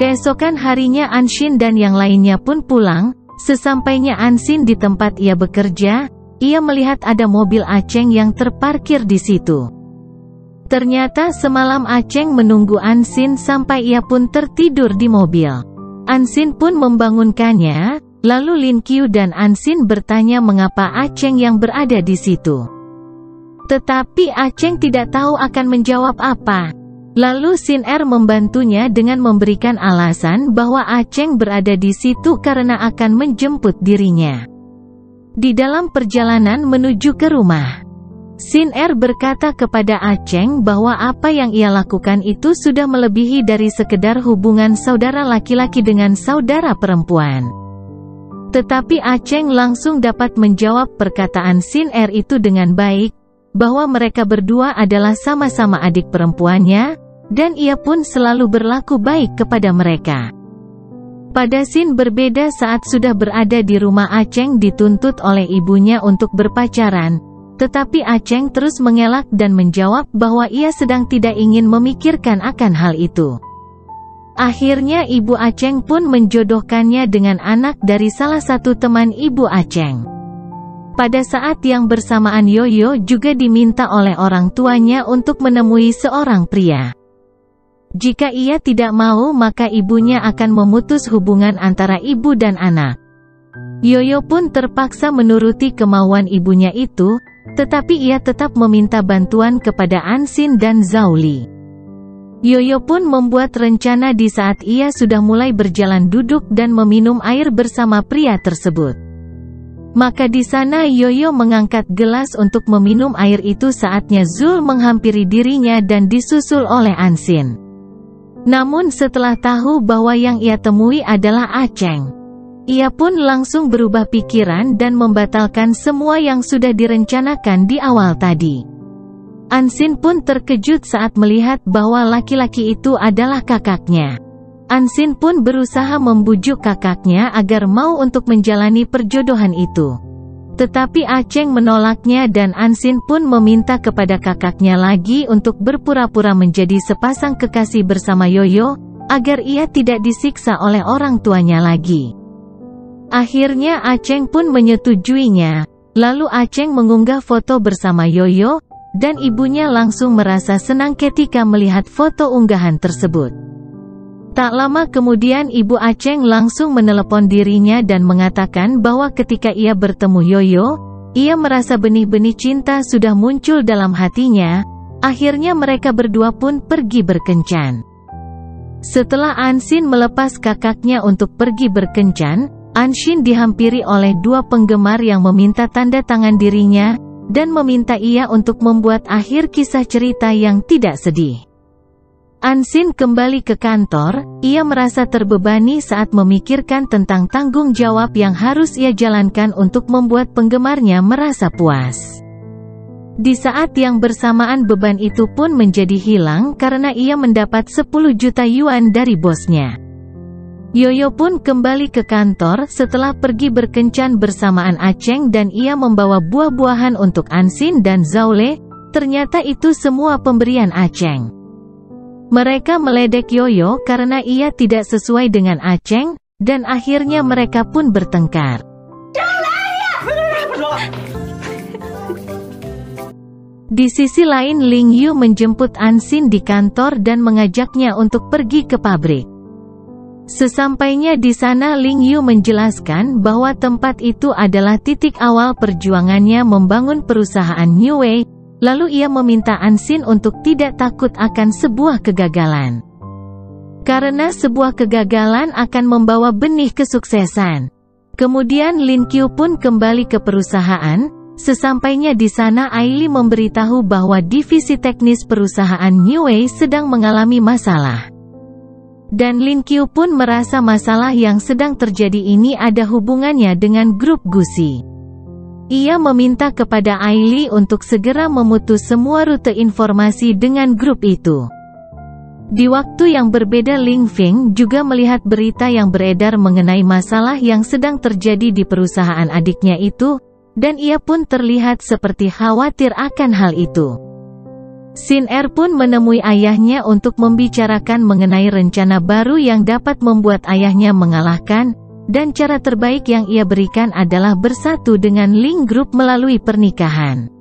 Keesokan harinya Anshin dan yang lainnya pun pulang. Sesampainya Anshin di tempat ia bekerja, ia melihat ada mobil Aceng yang terparkir di situ. Ternyata semalam Aceng menunggu Anshin sampai ia pun tertidur di mobil. Anshin pun membangunkannya, lalu Lin Qiu dan Anshin bertanya mengapa Aceng yang berada di situ. Tetapi Aceng tidak tahu akan menjawab apa. Lalu Sin Er membantunya dengan memberikan alasan bahwa Aceng berada di situ karena akan menjemput dirinya. Di dalam perjalanan menuju ke rumah, Sin Er berkata kepada Aceng bahwa apa yang ia lakukan itu sudah melebihi dari sekedar hubungan saudara laki-laki dengan saudara perempuan. Tetapi Aceng langsung dapat menjawab perkataan Sin Er itu dengan baik, bahwa mereka berdua adalah sama-sama adik perempuannya, dan ia pun selalu berlaku baik kepada mereka. Pada scene berbeda saat sudah berada di rumah, Aceng dituntut oleh ibunya untuk berpacaran, tetapi Aceng terus mengelak dan menjawab bahwa ia sedang tidak ingin memikirkan akan hal itu. Akhirnya ibu Aceng pun menjodohkannya dengan anak dari salah satu teman ibu Aceng. Pada saat yang bersamaan Yoyo juga diminta oleh orang tuanya untuk menemui seorang pria. Jika ia tidak mau maka ibunya akan memutus hubungan antara ibu dan anak. Yoyo pun terpaksa menuruti kemauan ibunya itu, tetapi ia tetap meminta bantuan kepada Anshin dan Zhao Li. Yoyo pun membuat rencana di saat ia sudah mulai berjalan duduk dan meminum air bersama pria tersebut. Maka di sana Yoyo mengangkat gelas untuk meminum air itu, saatnya Zul menghampiri dirinya dan disusul oleh Anshin. Namun setelah tahu bahwa yang ia temui adalah Aceng, ia pun langsung berubah pikiran dan membatalkan semua yang sudah direncanakan di awal tadi. Anshin pun terkejut saat melihat bahwa laki-laki itu adalah kakaknya. Anshin pun berusaha membujuk kakaknya agar mau untuk menjalani perjodohan itu. Tetapi Aceng menolaknya dan Anshin pun meminta kepada kakaknya lagi untuk berpura-pura menjadi sepasang kekasih bersama Yoyo, agar ia tidak disiksa oleh orang tuanya lagi. Akhirnya Aceng pun menyetujuinya, lalu Aceng mengunggah foto bersama Yoyo, dan ibunya langsung merasa senang ketika melihat foto unggahan tersebut. Tak lama kemudian ibu Aceng langsung menelepon dirinya dan mengatakan bahwa ketika ia bertemu Yoyo, ia merasa benih-benih cinta sudah muncul dalam hatinya. Akhirnya mereka berdua pun pergi berkencan. Setelah Anshin melepas kakaknya untuk pergi berkencan, Anshin dihampiri oleh dua penggemar yang meminta tanda tangan dirinya, dan meminta ia untuk membuat akhir kisah cerita yang tidak sedih. Anshin kembali ke kantor, ia merasa terbebani saat memikirkan tentang tanggung jawab yang harus ia jalankan untuk membuat penggemarnya merasa puas. Di saat yang bersamaan beban itu pun menjadi hilang karena ia mendapat 10 juta yuan dari bosnya. Yoyo pun kembali ke kantor setelah pergi berkencan bersamaan Aceng dan ia membawa buah-buahan untuk Anshin dan Zhao Li. Ternyata itu semua pemberian Aceng. Mereka meledek Yoyo karena ia tidak sesuai dengan Aceng, dan akhirnya mereka pun bertengkar. Di sisi lain Ling Yu menjemput Anshin di kantor dan mengajaknya untuk pergi ke pabrik. Sesampainya di sana Ling Yu menjelaskan bahwa tempat itu adalah titik awal perjuangannya membangun perusahaan New Way. Lalu ia meminta Anshin untuk tidak takut akan sebuah kegagalan. Karena sebuah kegagalan akan membawa benih kesuksesan. Kemudian Lin Qiu pun kembali ke perusahaan. Sesampainya di sana Aili memberitahu bahwa divisi teknis perusahaan New Way sedang mengalami masalah. Dan Lin Qiu pun merasa masalah yang sedang terjadi ini ada hubungannya dengan grup Gusi. Ia meminta kepada Aili untuk segera memutus semua rute informasi dengan grup itu. Di waktu yang berbeda Ling Feng juga melihat berita yang beredar mengenai masalah yang sedang terjadi di perusahaan adiknya itu, dan ia pun terlihat seperti khawatir akan hal itu. Shin Er pun menemui ayahnya untuk membicarakan mengenai rencana baru yang dapat membuat ayahnya mengalahkan, dan cara terbaik yang ia berikan adalah bersatu dengan Ling Group melalui pernikahan.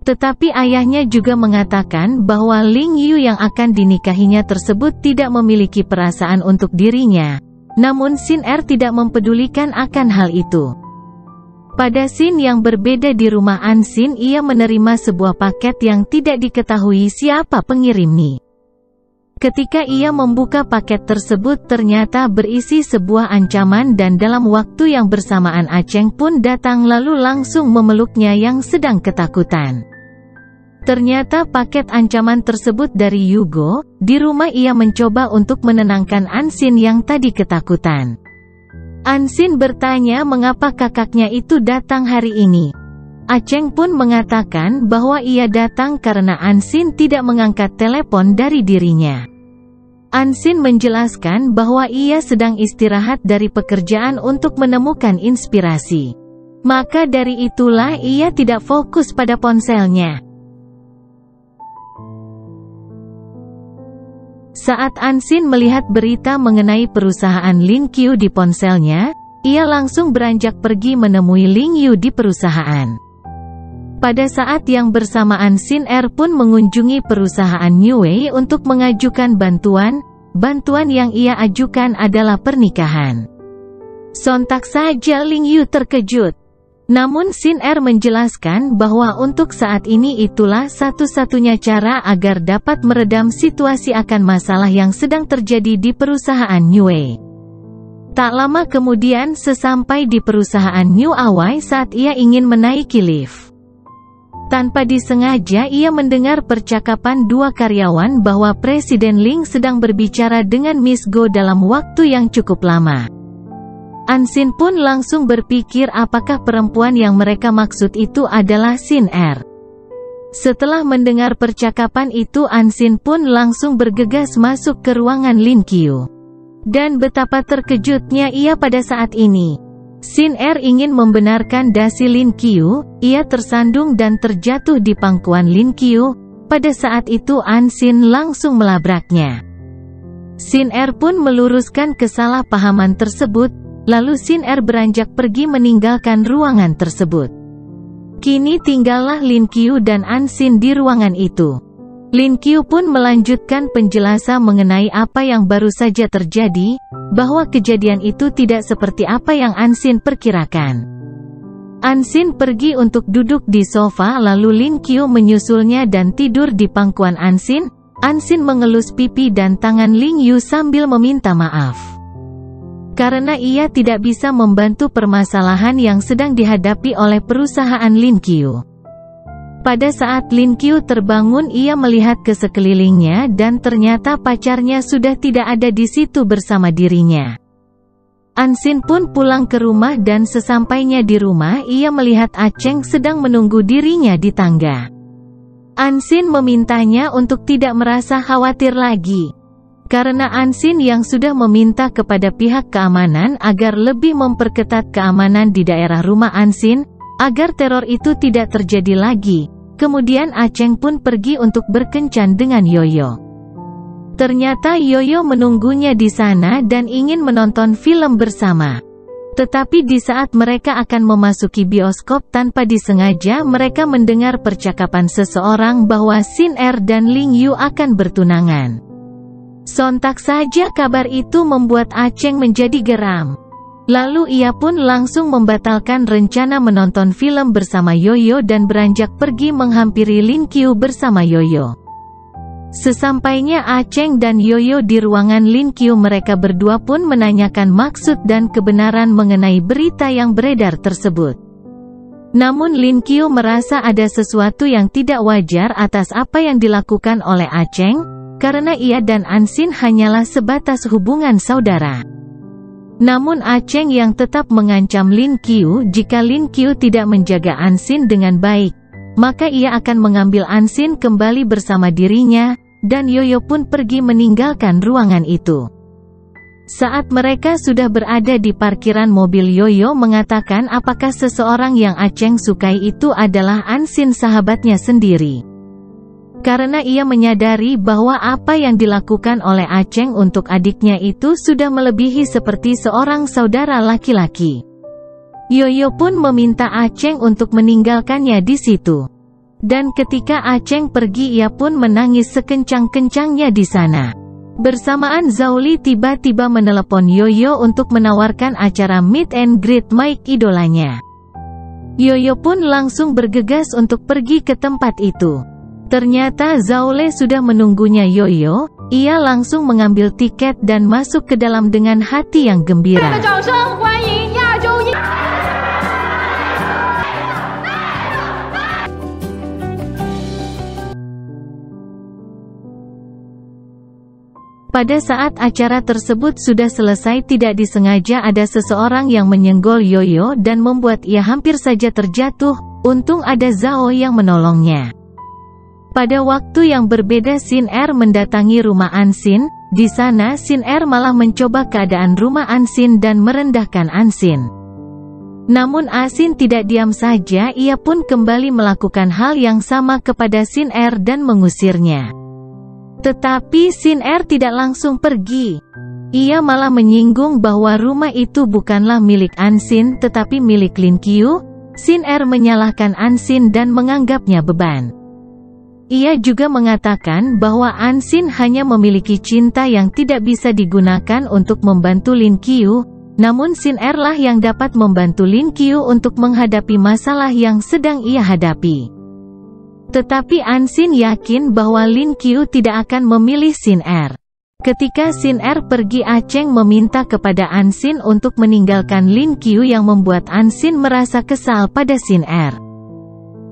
Tetapi ayahnya juga mengatakan bahwa Ling Yu yang akan dinikahinya tersebut tidak memiliki perasaan untuk dirinya, namun Shin Er tidak mempedulikan akan hal itu. Pada scene yang berbeda di rumah Anshin, ia menerima sebuah paket yang tidak diketahui siapa pengirimnya. Ketika ia membuka paket tersebut ternyata berisi sebuah ancaman dan dalam waktu yang bersamaan Cheng pun datang lalu langsung memeluknya yang sedang ketakutan. Ternyata paket ancaman tersebut dari Yugo. Di rumah ia mencoba untuk menenangkan Anshin yang tadi ketakutan. Anshin bertanya mengapa kakaknya itu datang hari ini. Cheng pun mengatakan bahwa ia datang karena Anshin tidak mengangkat telepon dari dirinya. Anshin menjelaskan bahwa ia sedang istirahat dari pekerjaan untuk menemukan inspirasi. Maka dari itulah ia tidak fokus pada ponselnya. Saat Anshin melihat berita mengenai perusahaan Lin Qiu di ponselnya, ia langsung beranjak pergi menemui Ling Yu di perusahaan. Pada saat yang bersamaan Shin Er pun mengunjungi perusahaan Niuwei untuk mengajukan bantuan. Bantuan yang ia ajukan adalah pernikahan. Sontak saja Ling Yu terkejut. Namun Shin Er menjelaskan bahwa untuk saat ini itulah satu-satunya cara agar dapat meredam situasi akan masalah yang sedang terjadi di perusahaan Niuwei. Tak lama kemudian sesampai di perusahaan New Awai saat ia ingin menaiki lift. Tanpa disengaja ia mendengar percakapan dua karyawan bahwa Presiden Ling sedang berbicara dengan Miss Go dalam waktu yang cukup lama. Anshin pun langsung berpikir apakah perempuan yang mereka maksud itu adalah Shin Er. Setelah mendengar percakapan itu Anshin pun langsung bergegas masuk ke ruangan Lin Qiu. Dan betapa terkejutnya ia pada saat ini. Shin Er ingin membenarkan dasi Lin Qiu, ia tersandung dan terjatuh di pangkuan Lin Qiu. Pada saat itu Anshin langsung melabraknya. Shin Er pun meluruskan kesalahpahaman tersebut. Lalu Shin Er beranjak pergi meninggalkan ruangan tersebut. Kini tinggallah Lin Qiu dan Anshin di ruangan itu. Lin Qiu pun melanjutkan penjelasan mengenai apa yang baru saja terjadi, bahwa kejadian itu tidak seperti apa yang Anshin perkirakan. Anshin pergi untuk duduk di sofa lalu Lin Qiu menyusulnya dan tidur di pangkuan Anshin. Anshin mengelus pipi dan tangan Ling Yu sambil meminta maaf. Karena ia tidak bisa membantu permasalahan yang sedang dihadapi oleh perusahaan Lin Qiu. Pada saat Lin Qiu terbangun ia melihat ke sekelilingnya dan ternyata pacarnya sudah tidak ada di situ bersama dirinya. Anshin pun pulang ke rumah dan sesampainya di rumah ia melihat Cheng sedang menunggu dirinya di tangga. Anshin memintanya untuk tidak merasa khawatir lagi. Karena Anshin yang sudah meminta kepada pihak keamanan agar lebih memperketat keamanan di daerah rumah Anshin, agar teror itu tidak terjadi lagi. Kemudian Cheng pun pergi untuk berkencan dengan Yoyo. Ternyata Yoyo menunggunya di sana dan ingin menonton film bersama. Tetapi di saat mereka akan memasuki bioskop tanpa disengaja mereka mendengar percakapan seseorang bahwa Shin Er dan Ling Yu akan bertunangan. Sontak saja kabar itu membuat Cheng menjadi geram. Lalu ia pun langsung membatalkan rencana menonton film bersama Yoyo dan beranjak pergi menghampiri Lin Qiu bersama Yoyo. Sesampainya Cheng dan Yoyo di ruangan Lin Qiu mereka berdua pun menanyakan maksud dan kebenaran mengenai berita yang beredar tersebut. Namun Lin Qiu merasa ada sesuatu yang tidak wajar atas apa yang dilakukan oleh Cheng. Karena ia dan Anshin hanyalah sebatas hubungan saudara. Namun Cheng yang tetap mengancam Lin Qiu jika Lin Qiu tidak menjaga Anshin dengan baik, maka ia akan mengambil Anshin kembali bersama dirinya, dan Yoyo pun pergi meninggalkan ruangan itu. Saat mereka sudah berada di parkiran mobil Yoyo mengatakan apakah seseorang yang Cheng sukai itu adalah Anshin sahabatnya sendiri. karena ia menyadari bahwa apa yang dilakukan oleh Aceng untuk adiknya itu sudah melebihi seperti seorang saudara laki-laki. Yoyo pun meminta Aceng untuk meninggalkannya di situ. Dan ketika Aceng pergi, ia pun menangis sekencang-kencangnya di sana. Bersamaan Zhao Li tiba-tiba menelepon Yoyo untuk menawarkan acara meet and greet Mike idolanya. Yoyo pun langsung bergegas untuk pergi ke tempat itu. Ternyata Zhao Li sudah menunggunya Yoyo. Ia langsung mengambil tiket dan masuk ke dalam dengan hati yang gembira. Pada saat acara tersebut sudah selesai, tidak disengaja ada seseorang yang menyenggol Yoyo dan membuat ia hampir saja terjatuh. Untung ada Zhao yang menolongnya. Pada waktu yang berbeda, Sin Er mendatangi rumah Ansin. Di sana Sin Er malah mencoba keadaan rumah Ansin dan merendahkan Ansin. Namun Ansin tidak diam saja, ia pun kembali melakukan hal yang sama kepada Sin Er dan mengusirnya. Tetapi Sin Er tidak langsung pergi. Ia malah menyinggung bahwa rumah itu bukanlah milik Ansin tetapi milik Lin Qiu. Sin Er menyalahkan Ansin dan menganggapnya beban. Ia juga mengatakan bahwa Ansin hanya memiliki cinta yang tidak bisa digunakan untuk membantu Lin Qiu, namun Sin Er lah yang dapat membantu Lin Qiu untuk menghadapi masalah yang sedang ia hadapi. Tetapi Ansin yakin bahwa Lin Qiu tidak akan memilih Sin Er. Ketika Sin Er pergi, Aceng meminta kepada Ansin untuk meninggalkan Lin Qiu yang membuat Ansin merasa kesal pada Sin Er.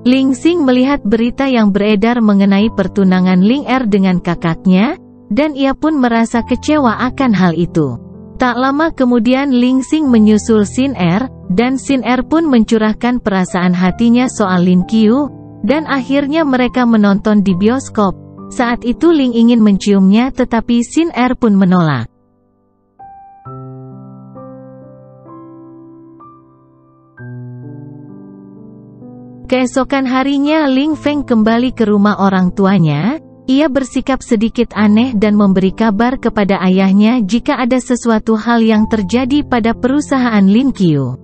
Ling Xing melihat berita yang beredar mengenai pertunangan Ling Er dengan kakaknya, dan ia pun merasa kecewa akan hal itu. Tak lama kemudian Ling Xing menyusul Sin Er, dan Sin Er pun mencurahkan perasaan hatinya soal Lin Qiu, dan akhirnya mereka menonton di bioskop. Saat itu Ling ingin menciumnya tetapi Sin Er pun menolak. Keesokan harinya Ling Feng kembali ke rumah orang tuanya. Ia bersikap sedikit aneh dan memberi kabar kepada ayahnya jika ada sesuatu hal yang terjadi pada perusahaan Lin Qiu.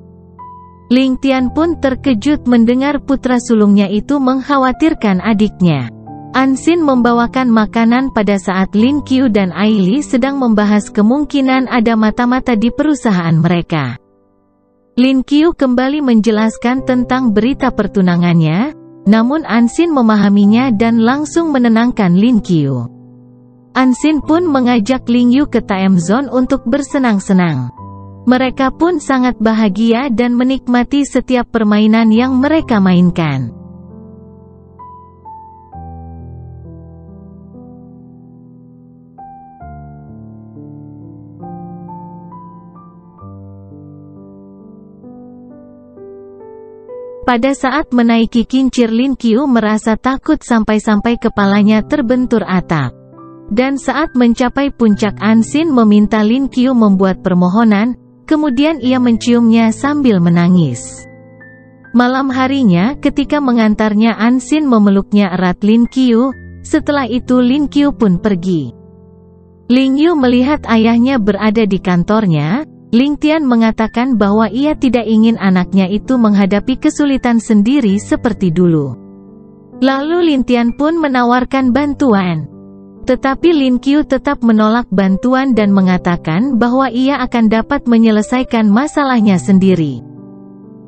Ling Tian pun terkejut mendengar putra sulungnya itu mengkhawatirkan adiknya. Ansin membawakan makanan pada saat Lin Qiu dan Aili sedang membahas kemungkinan ada mata-mata di perusahaan mereka. Lin Qiu kembali menjelaskan tentang berita pertunangannya, namun Ansin memahaminya dan langsung menenangkan Lin Qiu. Ansin pun mengajak Ling Yu ke time zone untuk bersenang-senang. Mereka pun sangat bahagia dan menikmati setiap permainan yang mereka mainkan. Pada saat menaiki kincir, Lin Qiu merasa takut sampai-sampai kepalanya terbentur atap. Dan saat mencapai puncak, Ansin meminta Lin Qiu membuat permohonan, kemudian ia menciumnya sambil menangis. Malam harinya, ketika mengantarnya, Ansin memeluknya erat Lin Qiu. Setelah itu Lin Qiu pun pergi. Ling Yu melihat ayahnya berada di kantornya. Ling Tian mengatakan bahwa ia tidak ingin anaknya itu menghadapi kesulitan sendiri seperti dulu. Lalu Lin Tian pun menawarkan bantuan. Tetapi Lin Qiu tetap menolak bantuan dan mengatakan bahwa ia akan dapat menyelesaikan masalahnya sendiri.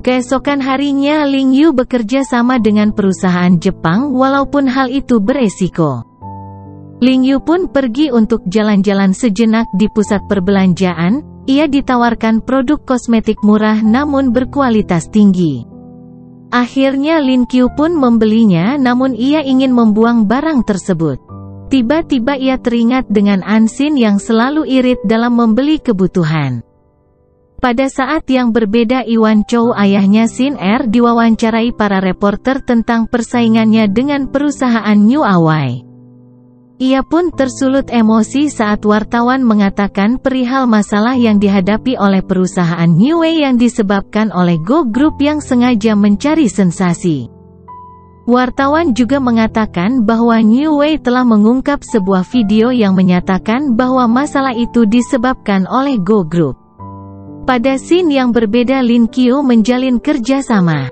Keesokan harinya Ling Yu bekerja sama dengan perusahaan Jepang walaupun hal itu beresiko. Ling Yu pun pergi untuk jalan-jalan sejenak di pusat perbelanjaan. Ia ditawarkan produk kosmetik murah namun berkualitas tinggi. Akhirnya Lin Qiu pun membelinya, namun ia ingin membuang barang tersebut. Tiba-tiba ia teringat dengan Ansin yang selalu irit dalam membeli kebutuhan. Pada saat yang berbeda, Iwan Chow, ayahnya Sin Er, diwawancarai para reporter tentang persaingannya dengan perusahaan New Awai. Ia pun tersulut emosi saat wartawan mengatakan perihal masalah yang dihadapi oleh perusahaan New Way yang disebabkan oleh Go Group yang sengaja mencari sensasi. Wartawan juga mengatakan bahwa New Way telah mengungkap sebuah video yang menyatakan bahwa masalah itu disebabkan oleh Go Group. Pada scene yang berbeda, Lin Kyu menjalin kerjasama,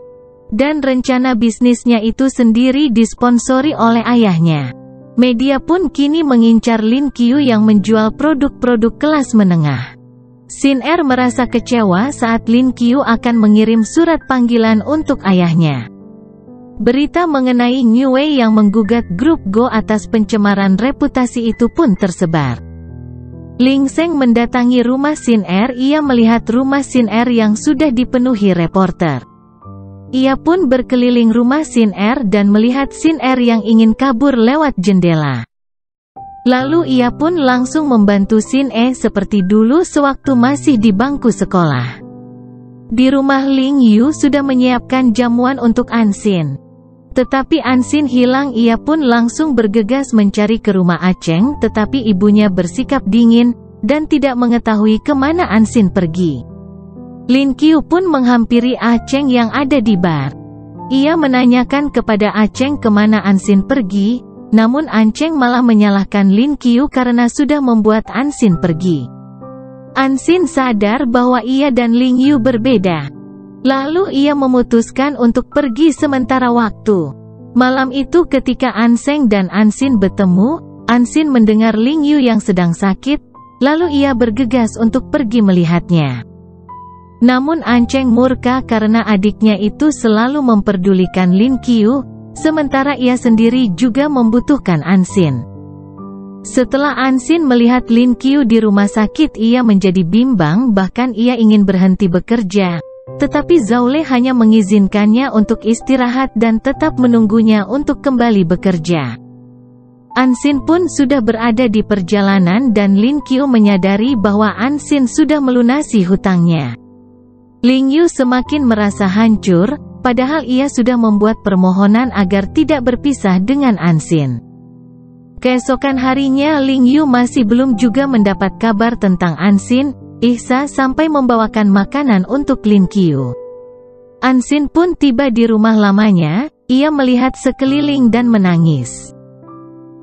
dan rencana bisnisnya itu sendiri disponsori oleh ayahnya. Media pun kini mengincar Lin Kyu yang menjual produk-produk kelas menengah. Sin Er merasa kecewa saat Lin Kyu akan mengirim surat panggilan untuk ayahnya. Berita mengenai New Way yang menggugat grup Go atas pencemaran reputasi itu pun tersebar. Ling Seng mendatangi rumah Sin Er. Ia melihat rumah Sin Er yang sudah dipenuhi reporter. Ia pun berkeliling rumah Sin Er dan melihat Sin Er yang ingin kabur lewat jendela. Lalu ia pun langsung membantu Sin E seperti dulu sewaktu masih di bangku sekolah. Di rumah Ling Yu sudah menyiapkan jamuan untuk Ansin. Tetapi Ansin hilang. Ia pun langsung bergegas mencari ke rumah Aceng, tetapi ibunya bersikap dingin, dan tidak mengetahui kemana Ansin pergi. Lin Kyu pun menghampiri Aceng yang ada di bar. Ia menanyakan kepada Aceng kemana Ansin pergi, namun Aceng malah menyalahkan Lin Kyu karena sudah membuat Ansin pergi. Ansin sadar bahwa ia dan Ling Yu berbeda. Lalu ia memutuskan untuk pergi sementara waktu. Malam itu ketika Anseng dan Ansin bertemu, Ansin mendengar Ling Yu yang sedang sakit, lalu ia bergegas untuk pergi melihatnya. Namun Anseng murka karena adiknya itu selalu memperdulikan Lin Kyu, sementara ia sendiri juga membutuhkan Ansin. Setelah Ansin melihat Lin Kyu di rumah sakit, ia menjadi bimbang, bahkan ia ingin berhenti bekerja. Tetapi Zaule hanya mengizinkannya untuk istirahat dan tetap menunggunya untuk kembali bekerja. Ansin pun sudah berada di perjalanan dan Lin Kyu menyadari bahwa Ansin sudah melunasi hutangnya. Ling Yu semakin merasa hancur, padahal ia sudah membuat permohonan agar tidak berpisah dengan Ansin. Keesokan harinya Ling Yu masih belum juga mendapat kabar tentang Ansin. Ihsa sampai membawakan makanan untuk Lin Kyu. Ansin pun tiba di rumah lamanya. Ia melihat sekeliling dan menangis.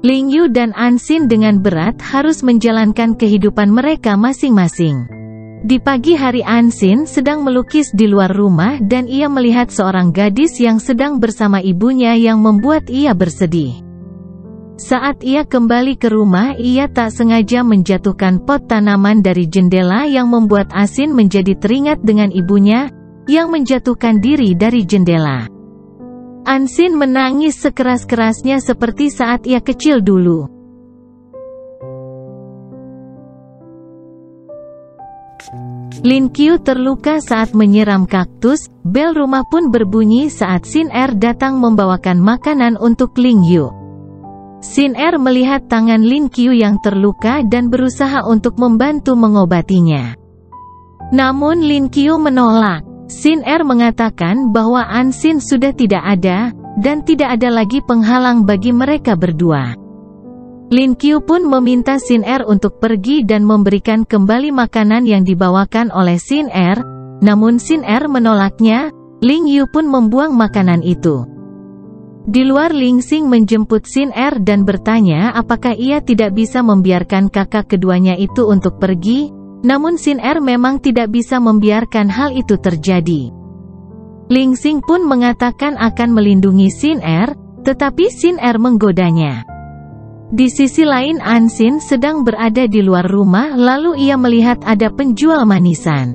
Ling Yu dan Ansin dengan berat harus menjalankan kehidupan mereka masing-masing. Di pagi hari, Ansin sedang melukis di luar rumah dan ia melihat seorang gadis yang sedang bersama ibunya yang membuat ia bersedih. Saat ia kembali ke rumah, ia tak sengaja menjatuhkan pot tanaman dari jendela yang membuat Ansin menjadi teringat dengan ibunya, yang menjatuhkan diri dari jendela. Ansin menangis sekeras-kerasnya seperti saat ia kecil dulu. Lin Kyu terluka saat menyiram kaktus. Bel rumah pun berbunyi saat Sin Er datang membawakan makanan untuk Ling Yu. Sin Er melihat tangan Lin Kyu yang terluka dan berusaha untuk membantu mengobatinya. Namun Lin Kyu menolak. Sin Er mengatakan bahwa Ansin sudah tidak ada, dan tidak ada lagi penghalang bagi mereka berdua. Lin Kyu pun meminta Sin Er untuk pergi dan memberikan kembali makanan yang dibawakan oleh Sin Er, namun Sin Er menolaknya. Ling Yu pun membuang makanan itu. Di luar, Ling Xing menjemput Sin Er dan bertanya apakah ia tidak bisa membiarkan kakak keduanya itu untuk pergi, namun Sin Er memang tidak bisa membiarkan hal itu terjadi. Ling Xing pun mengatakan akan melindungi Sin Er, tetapi Sin Er menggodanya. Di sisi lain, Ansin sedang berada di luar rumah, lalu ia melihat ada penjual manisan.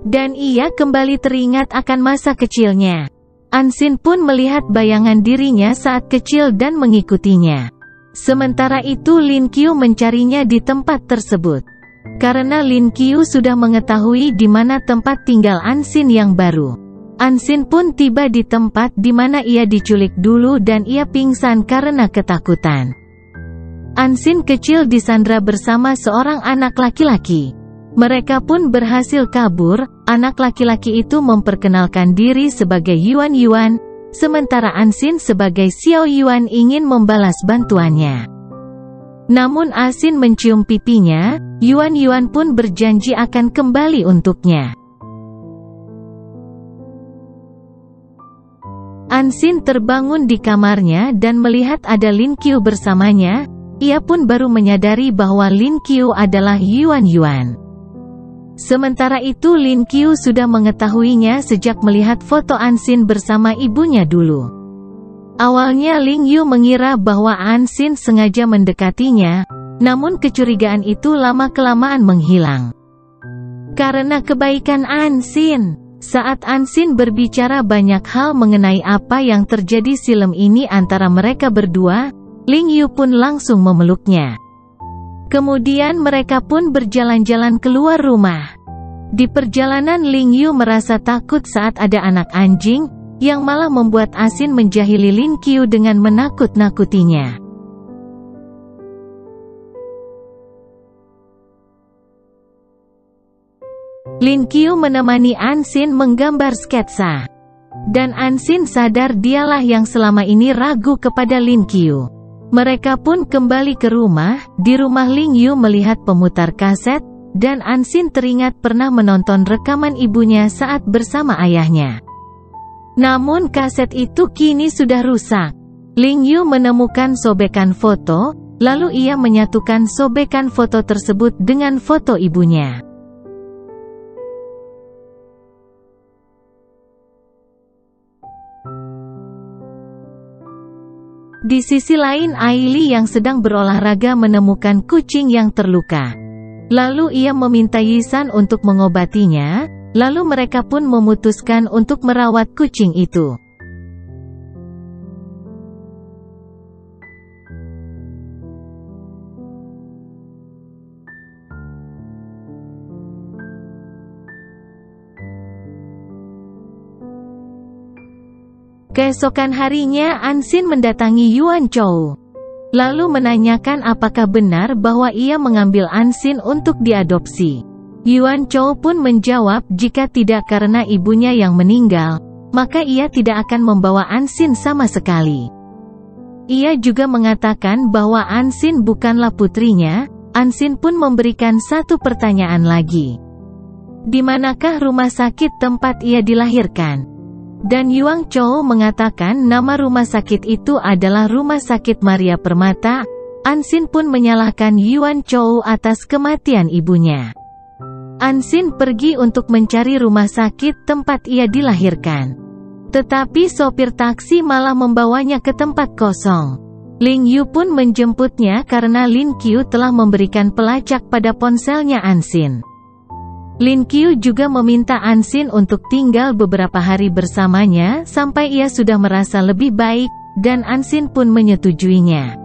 Dan ia kembali teringat akan masa kecilnya. Ansin pun melihat bayangan dirinya saat kecil dan mengikutinya. Sementara itu Lin Kyu mencarinya di tempat tersebut. Karena Lin Kyu sudah mengetahui di mana tempat tinggal Ansin yang baru. Ansin pun tiba di tempat di mana ia diculik dulu dan ia pingsan karena ketakutan. Ansin kecil disandra bersama seorang anak laki-laki. Mereka pun berhasil kabur. Anak laki-laki itu memperkenalkan diri sebagai Yuan Yuan, sementara Ansin sebagai Xiao Yuan ingin membalas bantuannya. Namun Ansin mencium pipinya. Yuan Yuan pun berjanji akan kembali untuknya. Ansin terbangun di kamarnya dan melihat ada Lin Qiu bersamanya. Ia pun baru menyadari bahwa Lin Qiu adalah Yuan Yuan. Sementara itu Lin Qiu sudah mengetahuinya sejak melihat foto Ansin bersama ibunya dulu. Awalnya Ling Yu mengira bahwa Ansin sengaja mendekatinya, namun kecurigaan itu lama-kelamaan menghilang. Karena kebaikan Ansin. Saat Ansin berbicara banyak hal mengenai apa yang terjadi silam ini antara mereka berdua, Ling Yu pun langsung memeluknya. Kemudian mereka pun berjalan-jalan keluar rumah. Di perjalanan Ling Yu merasa takut saat ada anak anjing, yang malah membuat Ansin menjahili Lin Qiu dengan menakut-nakutinya. Lin Qiu menemani Ansin menggambar sketsa. Dan Ansin sadar dialah yang selama ini ragu kepada Lin Qiu. Mereka pun kembali ke rumah. Di rumah Ling Yu melihat pemutar kaset, dan Ansin teringat pernah menonton rekaman ibunya saat bersama ayahnya. Namun kaset itu kini sudah rusak. Ling Yu menemukan sobekan foto, lalu ia menyatukan sobekan foto tersebut dengan foto ibunya. Di sisi lain Aili yang sedang berolahraga menemukan kucing yang terluka. Lalu ia meminta Yisan untuk mengobatinya, lalu mereka pun memutuskan untuk merawat kucing itu. Keesokan harinya Ansin mendatangi Yuan Chou. Lalu menanyakan apakah benar bahwa ia mengambil Ansin untuk diadopsi. Yuan Chou pun menjawab jika tidak karena ibunya yang meninggal, maka ia tidak akan membawa Ansin sama sekali. Ia juga mengatakan bahwa Ansin bukanlah putrinya. Ansin pun memberikan satu pertanyaan lagi. Di manakah rumah sakit tempat ia dilahirkan? Dan Yuan Chou mengatakan nama rumah sakit itu adalah Rumah Sakit Maria Permata. Ansin pun menyalahkan Yuan Chou atas kematian ibunya. Ansin pergi untuk mencari rumah sakit tempat ia dilahirkan. Tetapi sopir taksi malah membawanya ke tempat kosong. Ling Yu pun menjemputnya karena Lin Qiu telah memberikan pelacak pada ponselnya Ansin. Lin Qiu juga meminta Ansin untuk tinggal beberapa hari bersamanya sampai ia sudah merasa lebih baik, dan Ansin pun menyetujuinya.